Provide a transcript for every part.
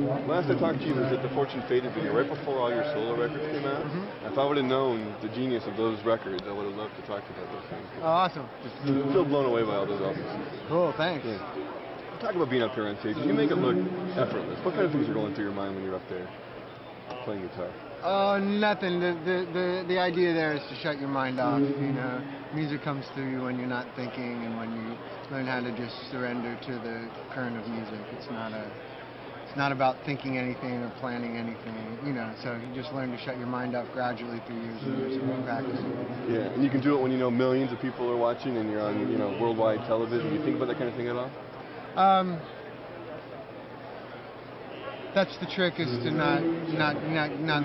Last I talked to you was at the Fortune Faded video, right before all your solo records came out. If I would have known the genius of those records, I would have loved to talk to you about those things. Oh, awesome. I'm still blown away by all those albums. Cool, thanks. Yeah. Talk about being up there on stage. You make it look effortless. What kind of things are going through your mind when you're up there playing guitar? Oh, nothing. The idea there is to shut your mind off. You know, music comes through you when you're not thinking, and when you learn how to just surrender to the current of music. It's not about thinking anything or planning anything. You know, so you just learn to shut your mind off gradually through years and years of practicing. Yeah, and you can do it when you know millions of people are watching and you're on, you know, worldwide television. Do you think about that kind of thing at all? That's the trick, is to not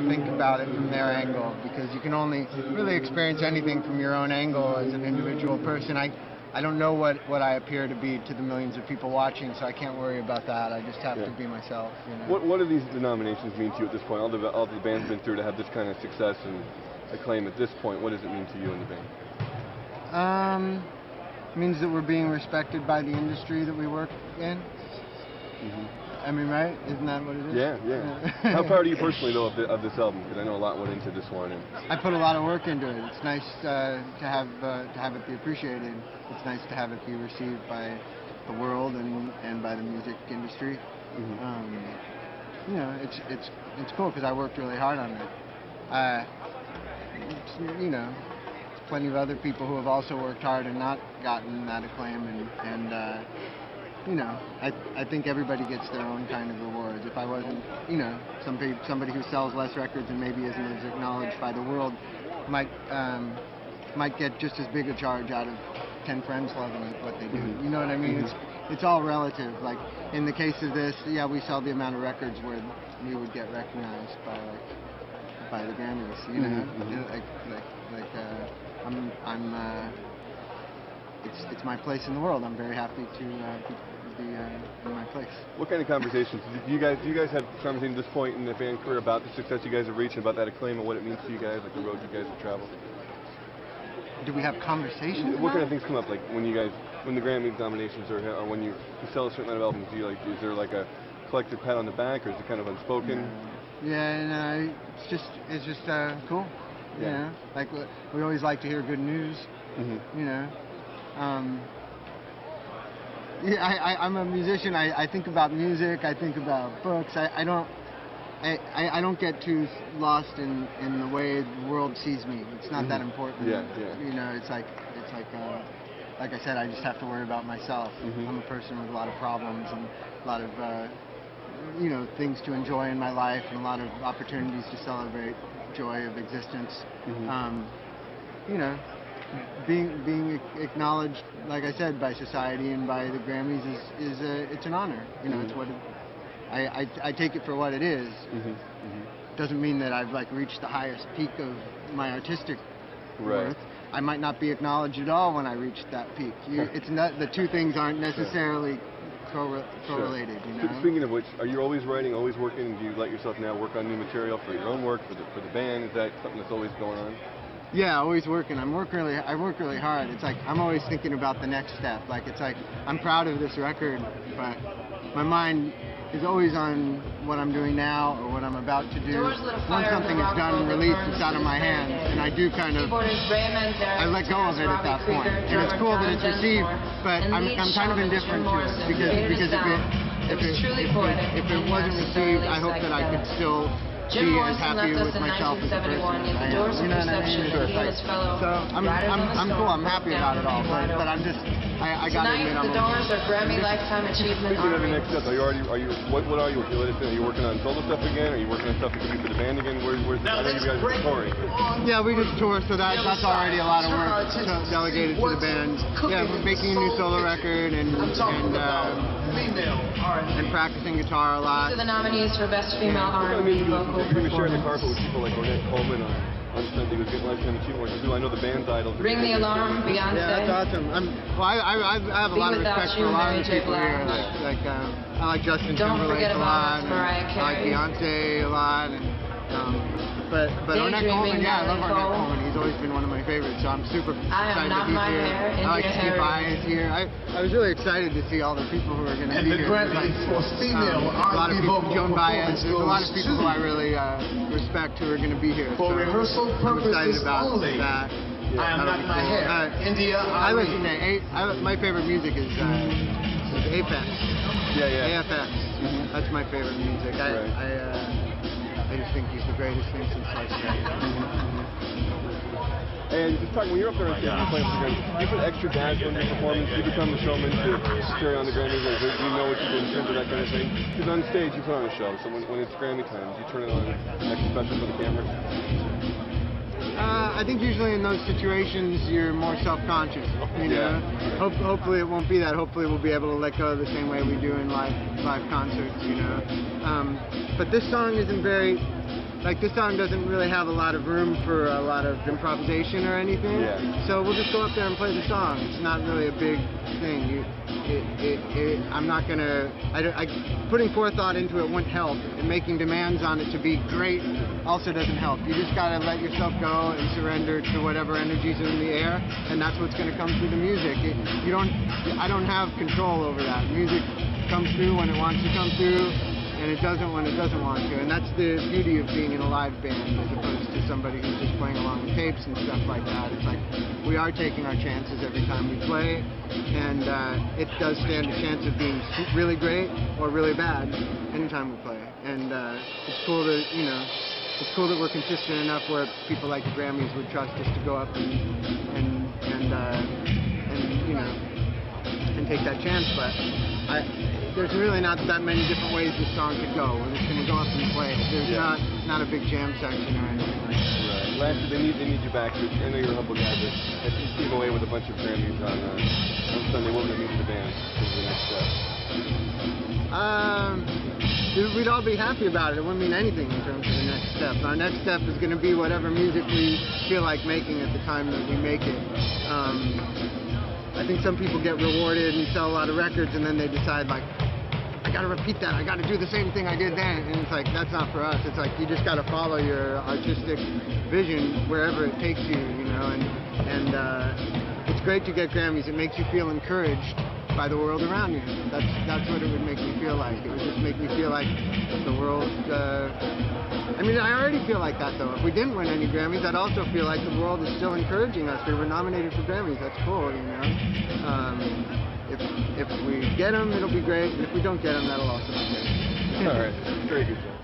think about it from their angle, because you can only really experience anything from your own angle as an individual person. I don't know what I appear to be to the millions of people watching, so I can't worry about that. I just have to be myself. You know? What do these denominations mean to you at this point? All the band's been through to have this kind of success and acclaim at this point. What does it mean to you and the band? It means that we're being respected by the industry that we work in. I mean, right? Isn't that what it is? Yeah. How proud are you personally, though, of this album? Because I know a lot went into this one. And I put a lot of work into it. It's nice to have it be appreciated. It's nice to have it be received by the world and by the music industry. You know, it's cool because I worked really hard on it. You know, there's plenty of other people who have also worked hard and not gotten that acclaim, and you know, I think everybody gets their own kind of rewards. If I wasn't, you know, somebody who sells less records and maybe isn't as acknowledged by the world might get just as big a charge out of 10 friends loving what they do. You know what I mean? It's all relative. Like in the case of this, yeah, we sell the amount of records where we would get recognized by the Grammys. You know, it's my place in the world. I'm very happy to be in my place. What kind of conversations do you guys have conversations at this point in the band career about the success you guys have reached, and about that acclaim and what it means to you guys, like the road you guys have traveled? Do we have conversations? What kind of things come up, like when the Grammy nominations or when you sell a certain amount of albums? Do you is there like a collective pat on the back, or is it kind of unspoken? Yeah, no, it's just cool. Yeah. You know, like we always like to hear good news. You know. Yeah, I'm a musician. I think about music. I think about books. I don't get too lost in the way the world sees me. It's not that important. Yeah. You know, it's like I said, I just have to worry about myself. I'm a person with a lot of problems and a lot of you know, things to enjoy in my life, and a lot of opportunities to celebrate joy of existence. You know, being acknowledged, like I said, by society and by the Grammys is it's an honor. You know, it's what I take it for what it is. Doesn't mean that I've like reached the highest peak of my artistic worth. I might not be acknowledged at all when I reach that peak. It's not, the two things aren't necessarily correlated. You know? Speaking of which, are you always writing, always working? Do you let yourself now work on new material for your own work, for the band? Is that something that's always going on? Yeah, always working. I work really hard. It's like I'm always thinking about the next step. Like it's like I'm proud of this record, but my mind is always on what I'm doing now or what I'm about to do. Once something is done and released, it's out of my hands, and I do kind of I let go of it at that point. And it's cool that it's received, but I'm kind of indifferent to it because if it wasn't received, I hope that I could still be as happy with myself as a person as I am. You know what I mean? So I'm cool. I'm happy about it all, but I'm just I gotta admit I'm. The doors are Grammy Lifetime Achievement. Speaking of the next step, what are you working on? Are you working on solo stuff again? Are you working on stuff that could be for the band again? Where's I know you guys are touring. Yeah, we just tour, so that's already a lot of work delegated to the band. Yeah, we're making a new solo record and practicing guitar a lot. These are the nominees for Best Female R&B Vocal You're going to share the carpet Performance. with people like Ornette Coleman on Sunday who's getting Lifetime Achievement. I know the band's idols. Ring the Alarm, Beyonce. Yeah, that's awesome. I have a lot of respect for a lot of the people here. I like Justin Timberlake a lot. I like Beyonce a lot. And, But Ornette Coleman, Daydreaming yeah, I love Natalie Ornette Cole. Coleman. He's always been one of my favorites, so I'm super I excited am not to be my here. hair, I like India Steve hair. Vai is here. I was really excited to see all the people who are going to And be the here. Grammy for female a lot of R&B people, vocal Joan Baez, performance there's a lot of goes people who I to- really respect who are going to be here. For so rehearsal I'm excited purposes about only. that. I am That'll not be my cool. hair. India, I listen to my favorite music is AFX. Yeah. AFX. That's my favorite music. I just think he's the greatest thing since sliced bread. And just talking, when you're up there on stage, you play for the Grammys, do you put extra gas on your performance? Do you become the showman to carry on the Grammys? Or do you know what you do in terms of that kind of thing? Because on stage, you put on a show. So when it's Grammy time, you turn it on extra special for the camera? I think usually in those situations you're more self-conscious. You know, hopefully it won't be that. Hopefully we'll be able to let go the same way we do in live concerts. You know, but this song isn't very. Like, this song doesn't really have a lot of room for a lot of improvisation or anything. Yeah. So we'll just go up there and play the song. It's not really a big thing. I'm not gonna. Putting forethought into it won't help. And making demands on it to be great also doesn't help. You just gotta let yourself go and surrender to whatever energies are in the air, and that's what's gonna come through the music. I don't have control over that. Music comes through when it wants to come through, and it doesn't when it doesn't want to. And that's the beauty of being in a live band as opposed to somebody who's just playing along with tapes and stuff like that. It's like we are taking our chances every time we play, and it does stand a chance of being really great or really bad anytime we play. And it's cool to, you know, it's cool that we're consistent enough where people like the Grammys would trust us to go up and you know, and take that chance. But there's really not that many different ways this song could go. We're just going to go up and play it. There's not a big jam section or anything like that. Right. Lastly, they need you back. I know you're a humble guy, but if you came away with a bunch of Grammys on Sunday, what would it mean to the band for the next step? We'd all be happy about it. It wouldn't mean anything in terms of the next step. Our next step is going to be whatever music we feel like making at the time that we make it. I think some people get rewarded and sell a lot of records, and then they decide, like, I got to repeat that. I got to do the same thing I did then. And it's like, that's not for us. It's like you just got to follow your artistic vision wherever it takes you, you know. And it's great to get Grammys. It makes you feel encouraged by the world around you. That's what it would make me feel like. It would just make me feel like the world. I mean, I already feel like that, though. If we didn't win any Grammys, I'd also feel like the world is still encouraging us. We were nominated for Grammys. That's cool, you know. If we get them, it'll be great. And if we don't get them, that'll also be great. All right. Very good job.